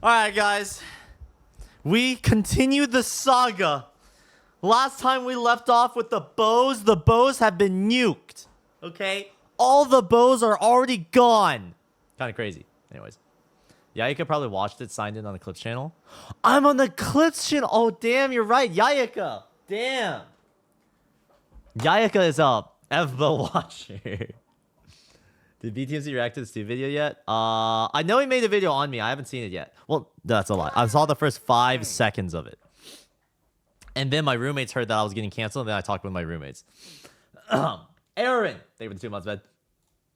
Alright, guys. We continue the saga. Last time we left off with the bows have been nuked. Okay? All the bows are already gone. Kind of crazy. Anyways. Yayaka probably watched it, signed in on the Clips channel. I'm on the Clips channel. Oh, damn, you're right. Yayaka. Damn. Yayaka is a Evbo watcher. Did BTMC react to the Steve video yet? I know he made a video on me. I haven't seen it yet. Well, that's a lie. I saw the first 5 seconds of it. And then my roommates heard that I was getting canceled, and then I talked with my roommates. Aaron! Thank you for the 2 months, man.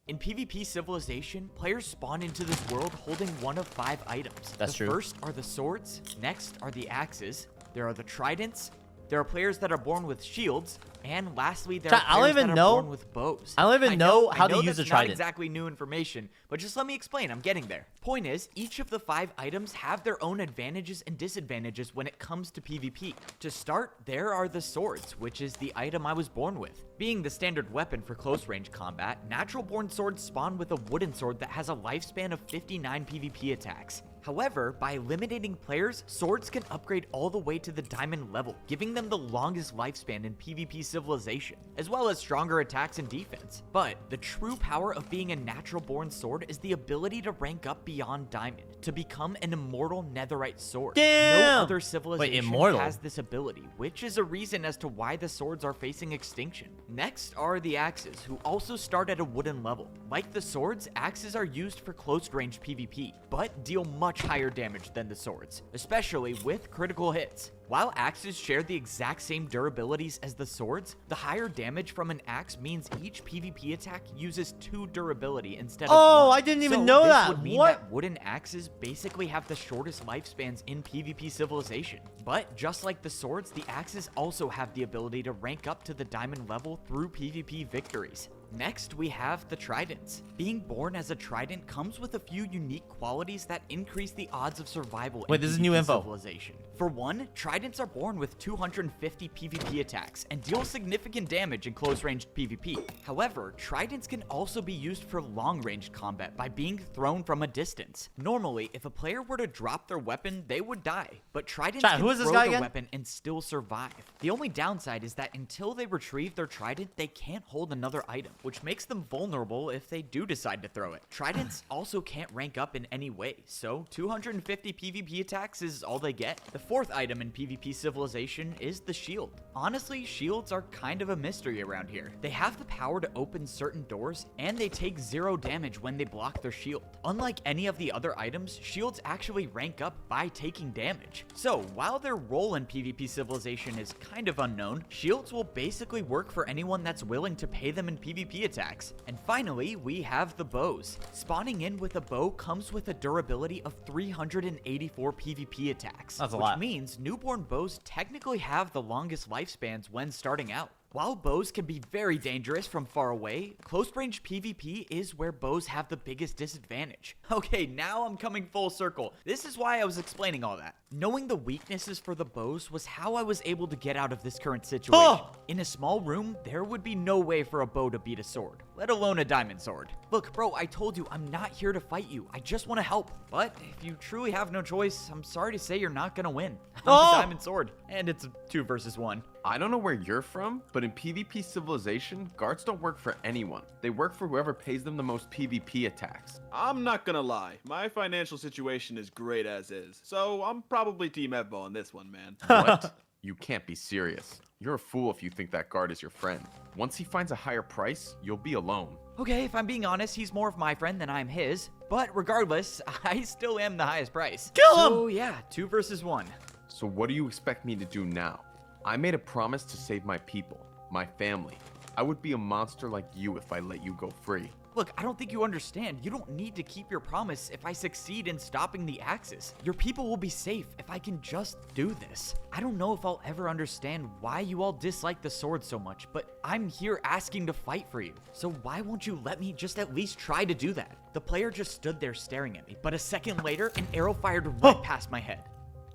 In PvP Civilization, players spawn into this world holding one of 5 items. That's true. The first are the swords, next are the axes, there are the tridents, there are players that are born with shields, and lastly, there are players that are born with bows. I don't even know how to use a trident. Not exactly new information, but just let me explain. I'm getting there. Point is, each of the 5 items have their own advantages and disadvantages when it comes to PvP. To start, there are the swords, which is the item I was born with. Being the standard weapon for close range combat, natural born swords spawn with a wooden sword that has a lifespan of 59 PvP attacks. However, by eliminating players, swords can upgrade all the way to the diamond level, giving them the longest lifespan in PvP Civilization, as well as stronger attacks and defense. But the true power of being a natural born sword is the ability to rank up beyond diamond, to become an immortal netherite sword. Damn! No other civilization immortal? has this ability, which is a reason as to why the swords are facing extinction. Next are the axes, who also start at a wooden level. Like the swords, axes are used for close range PvP, but deal much higher damage than the swords, especially with critical hits. While axes share the exact same durabilities as the swords, the higher damage from an axe means each PvP attack uses 2 durability instead of 1. Oh, I didn't even know that. Would mean that wooden axes basically have the shortest lifespans in PvP Civilization. But just like the swords, the axes also have the ability to rank up to the diamond level through PvP victories. Next, we have the tridents. Being born as a trident comes with a few unique qualities that increase the odds of survival in this is PvP new info. Civilization. For one, tridents are born with 250 PvP attacks and deal significant damage in close-range PvP. However, tridents can also be used for long-range combat by being thrown from a distance. Normally, if a player were to drop their weapon, they would die, but tridents can who is this throw guy their again? weapon and still survive. The only downside is that until they retrieve their trident, they can't hold another item, which makes them vulnerable if they do decide to throw it. Tridents also can't rank up in any way, so 250 PvP attacks is all they get. The 4th item in PvP Civilization is the shield. Honestly, shields are kind of a mystery around here. They have the power to open certain doors, and they take 0 damage when they block their shield. Unlike any of the other items, shields actually rank up by taking damage. So, while their role in PvP Civilization is kind of unknown, shields will basically work for anyone that's willing to pay them in PvP attacks. And finally, we have the bows. Spawning in with a bow comes with a durability of 384 PvP attacks. That's a lot. Which means newborn bows technically have the longest lifespans when starting out. While bows can be very dangerous from far away, close-range PvP is where bows have the biggest disadvantage. Okay, now I'm coming full circle. This is why I was explaining all that. Knowing the weaknesses for the bows was how I was able to get out of this current situation. In a small room, there would be no way for a bow to beat a sword, let alone a diamond sword. Look, bro, I told you I'm not here to fight you. I just want to help. But if you truly have no choice, I'm sorry to say you're not gonna win. I'm a diamond sword, and it's a 2 versus 1. I don't know where you're from, but in PvP Civilization, guards don't work for anyone. They work for whoever pays them the most PvP attacks. I'm not gonna lie, my financial situation is great as is, so I'm probably Team Evbo on this one, man. What? You can't be serious. You're a fool if you think that guard is your friend. Once he finds a higher price, you'll be alone. Okay, if I'm being honest, he's more of my friend than I'm his. But regardless, I still am the highest price. Kill him! So yeah, 2 versus 1. So what do you expect me to do now? I made a promise to save my people, my family. I would be a monster like you if I let you go free. Look, I don't think you understand. You don't need to keep your promise if I succeed in stopping the AXES. Your people will be safe if I can just do this. I don't know if I'll ever understand why you all dislike the sword so much, but I'm here asking to fight for you. So why won't you let me just at least try to do that? The player just stood there staring at me, but a second later, an arrow fired right past my head.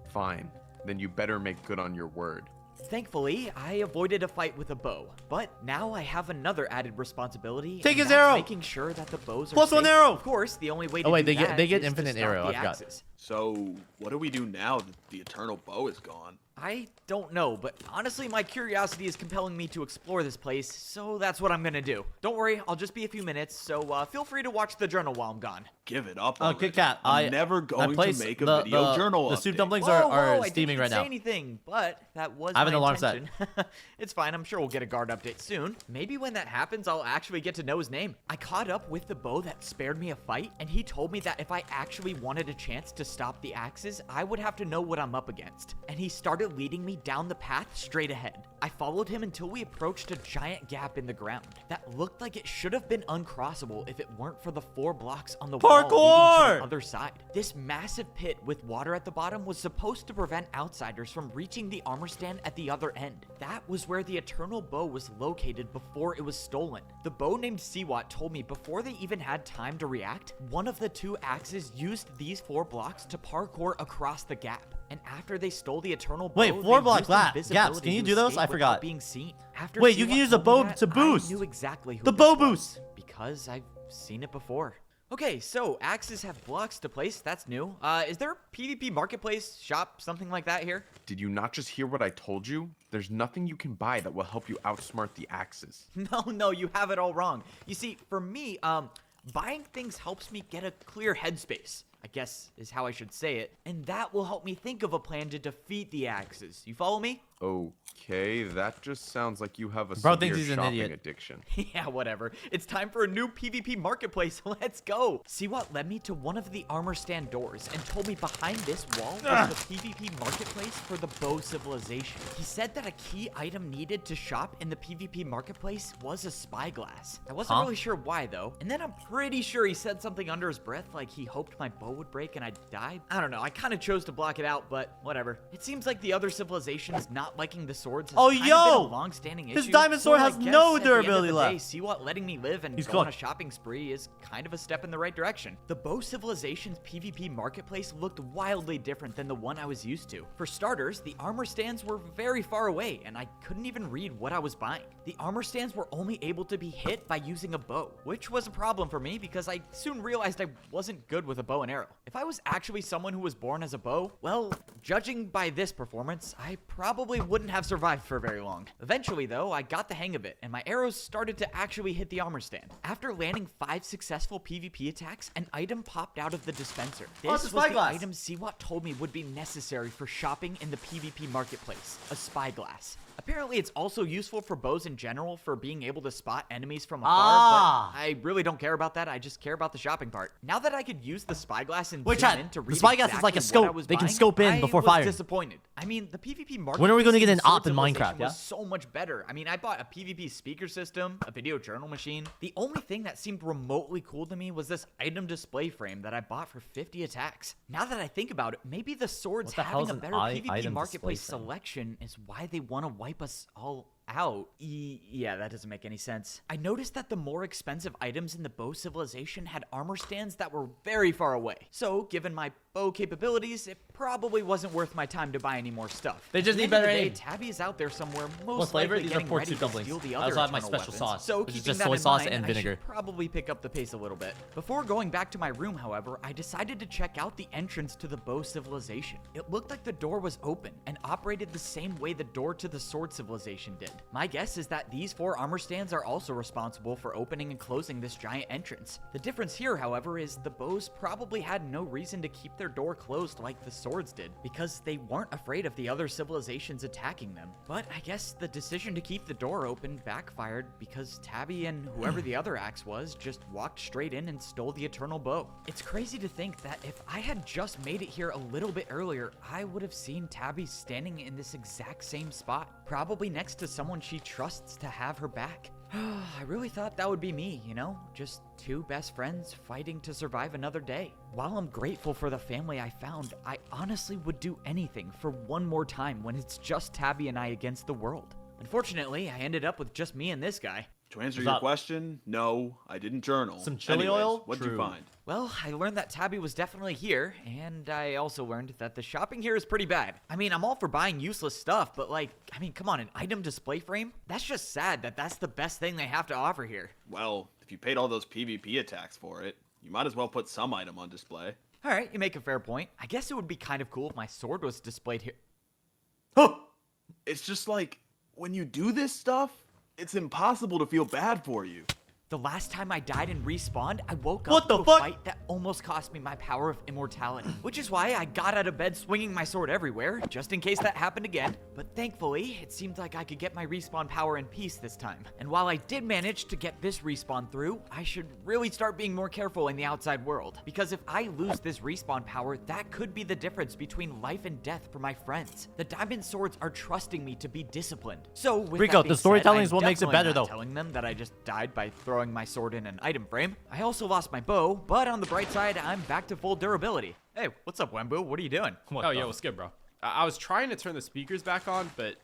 Fine, then you better make good on your word. Thankfully, I avoided a fight with a bow, but now I have another added responsibility. Take and his that's arrow! making sure that the bows are Plus safe. 1 arrow! Of course, the only way to Wait, do they get that is to infinite stop arrow, the I forgot. AXES. So, what do we do now that the Eternal Bow is gone? I don't know, but honestly, my curiosity is compelling me to explore this place, so that's what I'm gonna do. Don't worry, I'll just be a few minutes, so feel free to watch the journal while I'm gone. Give it up Oh, already. Kit Kat, I'm never going to make a video journal The update. soup dumplings Whoa, are I steaming didn't right say now. anything, but that was I have my an alarm set. intention. It's fine, I'm sure we'll get a guard update soon. Maybe when that happens, I'll actually get to know his name. I caught up with the bow that spared me a fight, and he told me that if I actually wanted a chance to stop the AXES, I would have to know what I'm up against. And he started leading me down the path straight ahead. I followed him until we approached a giant gap in the ground that looked like it should have been uncrossable if it weren't for the 4 blocks on the wall leading to Parkour! the other side. This massive pit with water at the bottom was supposed to prevent outsiders from reaching the armor stand at the other end. That was where the Eternal Bow was located before it was stolen. The bow named Siwat told me before they even had time to react, one of the 2 AXES used these 4 blocks to parkour across the gap. And after they stole the Eternal Bow, Wait, they 4 block used gaps. invisibility Can you to do those? escape I without forgot. being seen. After Wait, you can Siwat use the told me bow that, to boost. I knew exactly who The this bow was, boost. because I've seen it before. Okay, so AXES have blocks to place. That's new. Is there a PvP marketplace, shop, something like that here? Did you not just hear what I told you? There's nothing you can buy that will help you outsmart the AXES. No, you have it all wrong. You see, for me, buying things helps me get a clear headspace, I guess is how I should say it. And that will help me think of a plan to defeat the AXES. You follow me? Okay, that just sounds like you have a Bro severe thinks he's an shopping idiot. addiction. Yeah, whatever. It's time for a new PvP marketplace. Let's go. Siwat led me to one of the armor stand doors and told me behind this wall was the PvP marketplace for the bow civilization. He said that a key item needed to shop in the PvP marketplace was a spyglass. I wasn't really sure why though. And then I'm pretty sure he said something under his breath like he hoped my bow would break and I'd die. I don't know. I kind of chose to block it out, but whatever. It seems like the other civilizations not liking the swords has Oh, kind of yo! been a long-standing issue. His diamond sword So I has guess no at the end of durability the left. day, Siwat letting me live and He's go on a cooked. shopping spree is kind of a step in the right direction. The Bow Civilization's PvP marketplace looked wildly different than the one I was used to. For starters, the armor stands were very far away and I couldn't even read what I was buying. The armor stands were only able to be hit by using a bow, which was a problem for me because I soon realized I wasn't good with a bow and arrow. If I was actually someone who was born as a bow, well, judging by this performance, I probably wouldn't have survived for very long. Eventually though, I got the hang of it and my arrows started to actually hit the armor stand. After landing 5 successful PvP attacks, an item popped out of the dispenser. Oh, it's This a was the spyglass. item Siwat told me would be necessary for shopping in the PvP marketplace, a spyglass. Apparently it's also useful for bows in general for being able to spot enemies from afar, but I really don't care about that. I just care about the shopping part. Now that I could use the spyglass and Wait, zoom chat, in to the read spyglass is like a exactly what I scope. was They can buying, scope in before I firing. was disappointed. I mean, the PvP market. When are we gonna get an op in Civilization Minecraft, yeah? was so much better. I mean, I bought a PvP speaker system, a video journal machine. The only thing that seemed remotely cool to me was this item display frame that I bought for 50 attacks. Now that I think about it, maybe the swords What the hell having is a an better PvP item marketplace display frame? selection is why they want to wipe us all out. Yeah, that doesn't make any sense. I noticed that the more expensive items in the bow civilization had armor stands that were very far away. So, given my bow capabilities, it probably wasn't worth my time to buy any more stuff. They just At the need end of better the day, aim. Tabby is out there somewhere, What most flavor? likely These are getting pork ready soup to dumplings. steal the I other also have my Eternal special weapons. sauce, So, which is keeping just that soy in sauce mind, and I vinegar. should probably pick up the pace a little bit. Before going back to my room, however, I decided to check out the entrance to the bow civilization. It looked like the door was open and operated the same way the door to the sword civilization did. My guess is that these 4 armor stands are also responsible for opening and closing this giant entrance. The difference here, however, is the bows probably had no reason to keep their door closed like the swords did, because they weren't afraid of the other civilizations attacking them. But I guess the decision to keep the door open backfired because Tabby and whoever the other axe was just walked straight in and stole the Eternal Bow. It's crazy to think that if I had just made it here a little bit earlier, I would have seen Tabby standing in this exact same spot, probably next to someone she trusts to have her back. I really thought that would be me, you know? Just 2 best friends fighting to survive another day. While I'm grateful for the family I found, I honestly would do anything for one more time when it's just Tabby and I against the world. Unfortunately, I ended up with just me and this guy. To answer What's your up? question, no, I didn't journal. Some chili Anyways, oil? What'd you True. find? Well, I learned that Tabby was definitely here, and I also learned that the shopping here is pretty bad. I mean, I'm all for buying useless stuff, but come on, an item display frame? That's just sad that that's the best thing they have to offer here. Well, if you paid all those PvP attacks for it, you might as well put some item on display. All right, you make a fair point. I guess it would be kind of cool if my sword was displayed here. It's just like, when you do this stuff, it's impossible to feel bad for you. The last time I died and respawned, I woke What up the to a fuck? fight that almost cost me my power of immortality. Which is why I got out of bed swinging my sword everywhere, just in case that happened again. But thankfully, it seemed like I could get my respawn power in peace this time. And while I did manage to get this respawn through, I should really start being more careful in the outside world. Because if I lose this respawn power, that could be the difference between life and death for my friends. The diamond swords are trusting me to be disciplined. So with Rico, that the being said, storytelling is I'm what makes it definitely better, not though. telling them that I just died by throwing my sword in an item frame. I also lost my bow, but on the bright side, I'm back to full durability. Hey, what's up, Wembu? What are you doing? Oh, yeah, what's good, bro? I was trying to turn the speakers back on, but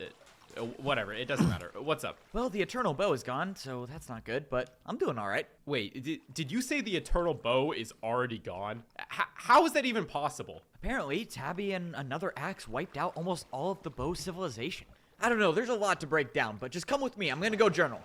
whatever. It doesn't matter. What's up? Well, the eternal bow is gone, so that's not good, but I'm doing all right. Wait, did you say the eternal bow is already gone? How is that even possible? Apparently, Tabby and another axe wiped out almost all of the bow civilization. I don't know, there's a lot to break down, but just come with me. I'm gonna go journal.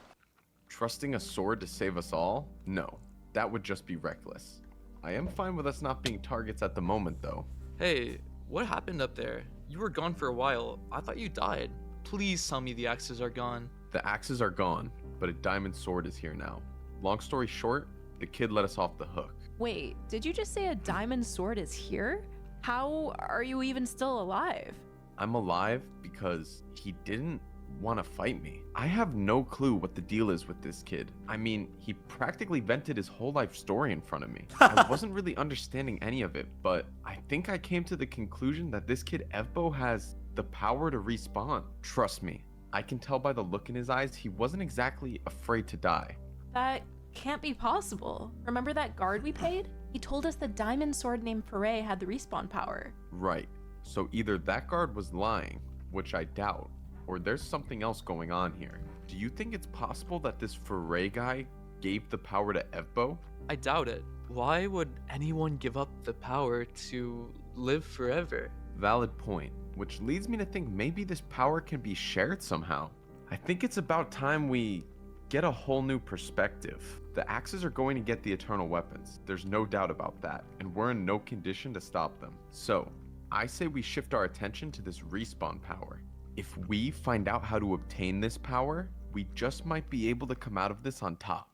Trusting a sword to save us all? No, that would just be reckless. I am fine with us not being targets at the moment, though. Hey, what happened up there? You were gone for a while. I thought you died. Please tell me the axes are gone. The axes are gone, but a diamond sword is here now. Long story short, the kid let us off the hook. Wait, did you just say a diamond sword is here? How are you even still alive? I'm alive because he didn't want to fight me. I have no clue what the deal is with this kid. I mean, he practically vented his whole life story in front of me. I wasn't really understanding any of it, but I think I came to the conclusion that this kid Evbo has the power to respawn. Trust me, I can tell by the look in his eyes he wasn't exactly afraid to die. That can't be possible. Remember that guard we paid? He told us the diamond sword named Foray had the respawn power. Right. So either that guard was lying, which I doubt, or there's something else going on here. Do you think it's possible that this Foray guy gave the power to Evbo? I doubt it. Why would anyone give up the power to live forever? Valid point, which leads me to think maybe this power can be shared somehow. I think it's about time we get a whole new perspective. The Axes are going to get the eternal weapons. There's no doubt about that, and we're in no condition to stop them. So, I say we shift our attention to this respawn power. If we find out how to obtain this power, we just might be able to come out of this on top.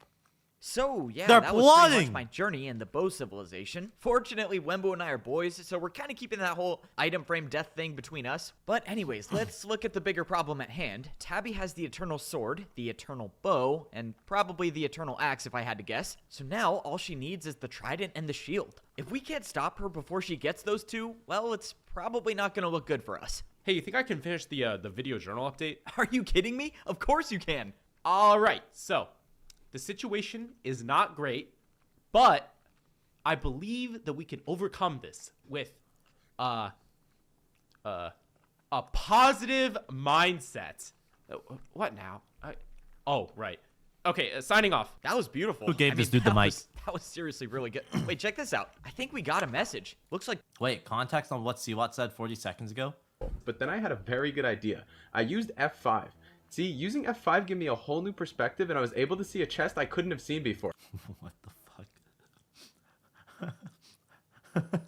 So, yeah, They're that was pretty plotting. much my journey in the bow civilization. Fortunately, Wembu and I are boys, so we're kind of keeping that whole item frame death thing between us. But anyways, let's look at the bigger problem at hand. Tabby has the eternal sword, the eternal bow, and probably the eternal axe if I had to guess. So now, all she needs is the trident and the shield. If we can't stop her before she gets those two, well, it's probably not going to look good for us. Hey, you think I can finish the video journal update? Are you kidding me? Of course you can. All right, so the situation is not great, but I believe that we can overcome this with a positive mindset. What now? Oh, right. Okay, signing off. That was beautiful. Who gave this dude the that mic? That was seriously really good. Wait, check this out. I think we got a message. Looks like Wait, context on what Siwat said 40 seconds ago? But then I had a very good idea. I used F5. See, using F5 gave me a whole new perspective, and I was able to see a chest I couldn't have seen before. What the fuck?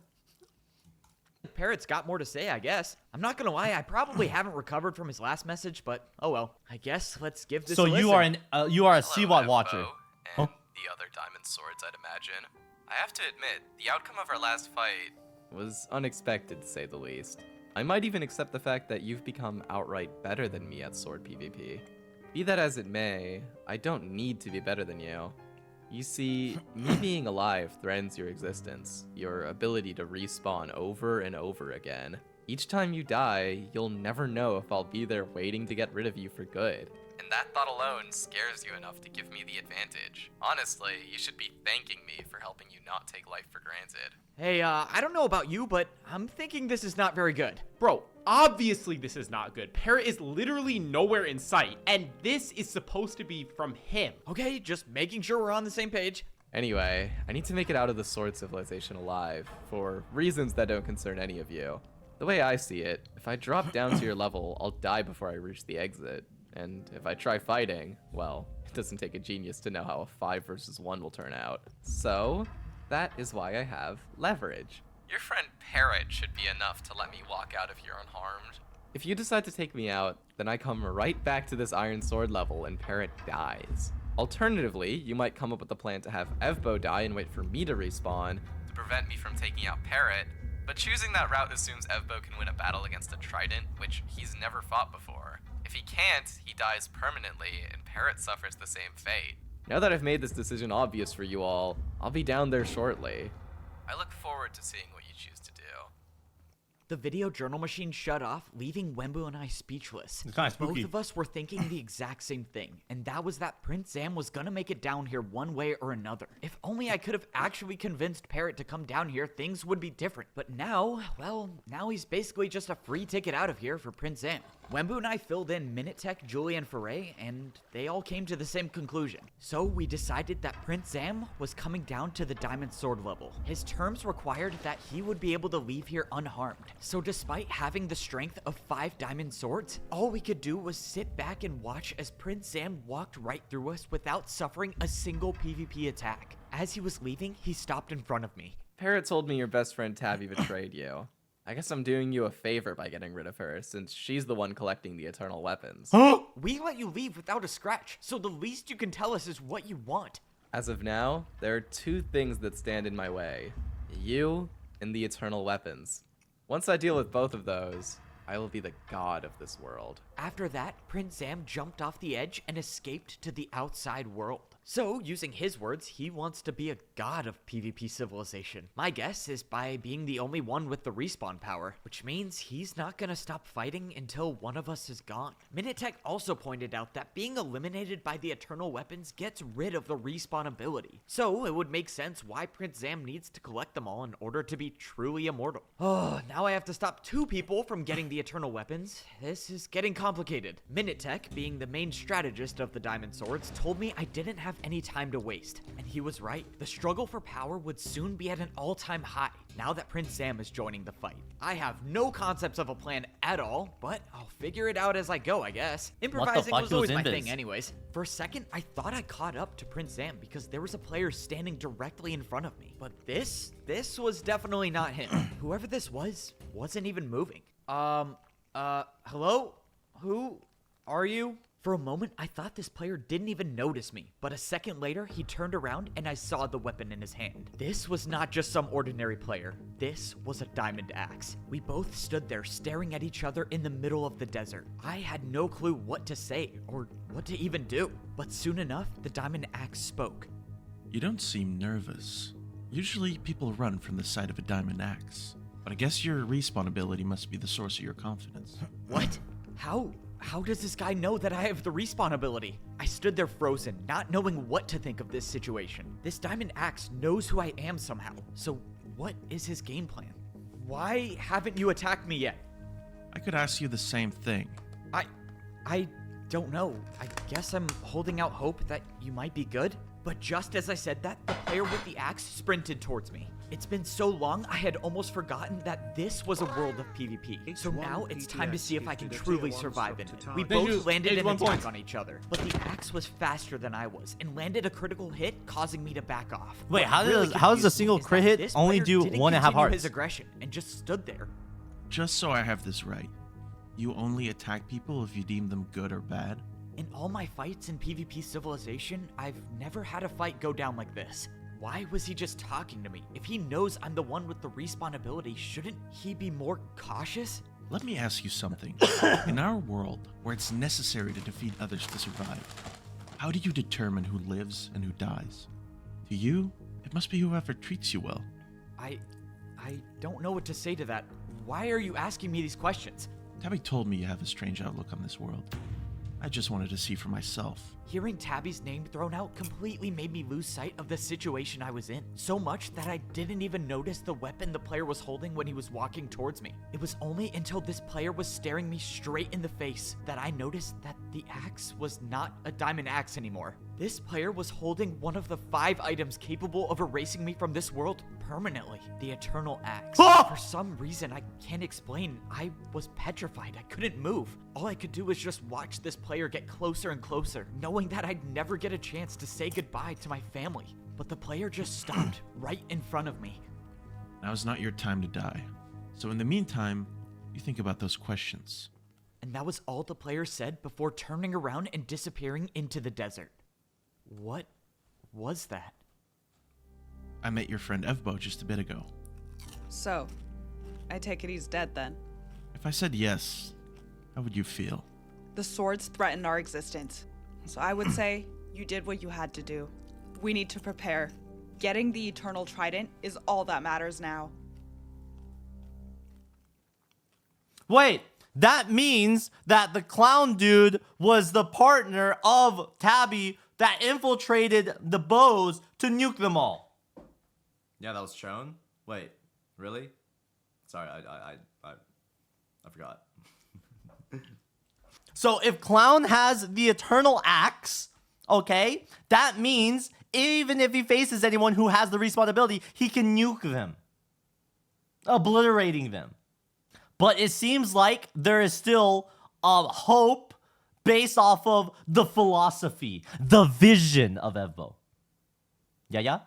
Parrot's got more to say, I guess. I'm not gonna lie, I probably haven't recovered from his last message, but oh well. I guess let's give this So a you listen. are you are a Hello, Siwat Evbo, watcher. And Huh? the other diamond swords, I'd imagine. I have to admit, the outcome of our last fight was unexpected to say the least. I might even accept the fact that you've become outright better than me at sword PvP. Be that as it may, I don't need to be better than you. You see, me being alive threatens your existence, your ability to respawn over and over again. Each time you die, you'll never know if I'll be there waiting to get rid of you for good. and that thought alone scares you enough to give me the advantage. Honestly, you should be thanking me for helping you not take life for granted. Hey, I don't know about you, but I'm thinking this is not very good. Bro, obviously this is not good. Parrot is literally nowhere in sight, and this is supposed to be from him. Okay, just making sure we're on the same page. Anyway, I need to make it out of the sword civilization alive, for reasons that don't concern any of you. The way I see it, if I drop down to your level, I'll die before I reach the exit. And if I try fighting, well, it doesn't take a genius to know how a 5 versus 1 will turn out. So, that is why I have leverage. Your friend Parrot should be enough to let me walk out of here unharmed. If you decide to take me out, then I come right back to this Iron Sword level and Parrot dies. Alternatively, you might come up with a plan to have Evbo die and wait for me to respawn. To prevent me from taking out Parrot, but choosing that route assumes Evbo can win a battle against a Trident, which he's never fought before. If he can't, he dies permanently, and Parrot suffers the same fate. Now that I've made this decision obvious for you all, I'll be down there shortly. I look forward to seeing what you choose to do. The video journal machine shut off, leaving Wembu and I speechless. It's kinda Both spooky. of us were thinking the exact same thing, and that was that Prince Zam was gonna make it down here one way or another. If only I could have actually convinced Parrot to come down here, things would be different. But now, well, now he's basically just a free ticket out of here for Prince Zam. Wembu and I filled in Minitech, Julie, and Foray, and they all came to the same conclusion. So we decided that Prince Zam was coming down to the Diamond Sword level. His terms required that he would be able to leave here unharmed. So despite having the strength of 5 Diamond Swords, all we could do was sit back and watch as Prince Zam walked right through us without suffering a single PvP attack. As he was leaving, he stopped in front of me. Parrot told me your best friend Tabby betrayed you. I guess I'm doing you a favor by getting rid of her, since she's the one collecting the eternal weapons. We let you leave without a scratch, so the least you can tell us is what you want. As of now, there are 2 things that stand in my way. You and the eternal weapons. Once I deal with both of those, I will be the god of this world. After that, Prince Zam jumped off the edge and escaped to the outside world. So, using his words, he wants to be a god of PvP civilization. My guess is by being the only one with the respawn power, which means he's not gonna stop fighting until one of us is gone. Minitech also pointed out that being eliminated by the eternal weapons gets rid of the respawn ability. So, it would make sense why Prince Zam needs to collect them all in order to be truly immortal. Oh, now I have to stop 2 people from getting the eternal weapons. This is getting complicated. Minitech, being the main strategist of the Diamond Swords, told me I didn't have any time to waste. And he was right. The struggle for power would soon be at an all-time high, now that Prince Zam is joining the fight. I have no concepts of a plan at all, but I'll figure it out as I go, I guess. Improvising fuck? was He was always my invis. thing anyways. For a second, I thought I caught up to Prince Zam because there was a player standing directly in front of me. But this was definitely not him. Whoever this was, wasn't even moving. Hello? Who are you? For a moment, I thought this player didn't even notice me, but a second later, he turned around and I saw the weapon in his hand. This was not just some ordinary player. This was a diamond axe. We both stood there staring at each other in the middle of the desert. I had no clue what to say or what to even do, but soon enough, the diamond axe spoke. You don't seem nervous. Usually people run from the sight of a diamond axe, but I guess your respawn ability must be the source of your confidence. What? How does this guy know that I have the respawn ability? I stood there frozen, not knowing what to think of this situation. This diamond axe knows who I am somehow. So what is his game plan? Why haven't you attacked me yet? I could ask you the same thing. I don't know. I guess I'm holding out hope that you might be good. But just as I said that, the player with the axe sprinted towards me. It's been so long, I had almost forgotten that this was a world of PvP. So now it's time to see if I can truly survive in it. We both landed an attack on each other, but the axe was faster than I was and landed a critical hit, causing me to back off. Wait, What how really does a confused single me is crit that hit this only player do didn't 1.5 continue hearts? his aggression and just stood there. Just so I have this right, you only attack people if you deem them good or bad? In all my fights in PvP Civilization, I've never had a fight go down like this. Why was he just talking to me? If he knows I'm the one with the respawn ability, shouldn't he be more cautious? Let me ask you something. In our world, where it's necessary to defeat others to survive, how do you determine who lives and who dies? To you, it must be whoever treats you well. I don't know what to say to that. Why are you asking me these questions? Tabby told me you have a strange outlook on this world. I just wanted to see for myself. Hearing Tabby's name thrown out completely made me lose sight of the situation I was in. So much that I didn't even notice the weapon the player was holding when he was walking towards me. It was only until this player was staring me straight in the face that I noticed that the axe was not a diamond axe anymore. This player was holding one of the 5 items capable of erasing me from this world permanently. The Eternal Axe. For some reason I can't explain, I was petrified. I couldn't move. All I could do was just watch this player get closer and closer, knowing that I'd never get a chance to say goodbye to my family. But the player just stopped right in front of me. Now is not your time to die. So in the meantime, you think about those questions. And that was all the player said before turning around and disappearing into the desert. What was that? I met your friend Evbo just a bit ago. So, I take it he's dead then. If I said yes, how would you feel? The swords threaten our existence. So I would say you did what you had to do. We need to prepare. Getting the Eternal Trident is all that matters now. Wait, that means that the clown dude was the partner of Tabby that infiltrated the bows to nuke them all. Yeah, that was shown. Wait, really? Sorry, I forgot. So if Clown has the Eternal Axe, okay, that means even if he faces anyone who has the respawn ability, he can nuke them, obliterating them. But it seems like there is still hope based off of the philosophy, the vision of Evbo. Yeah?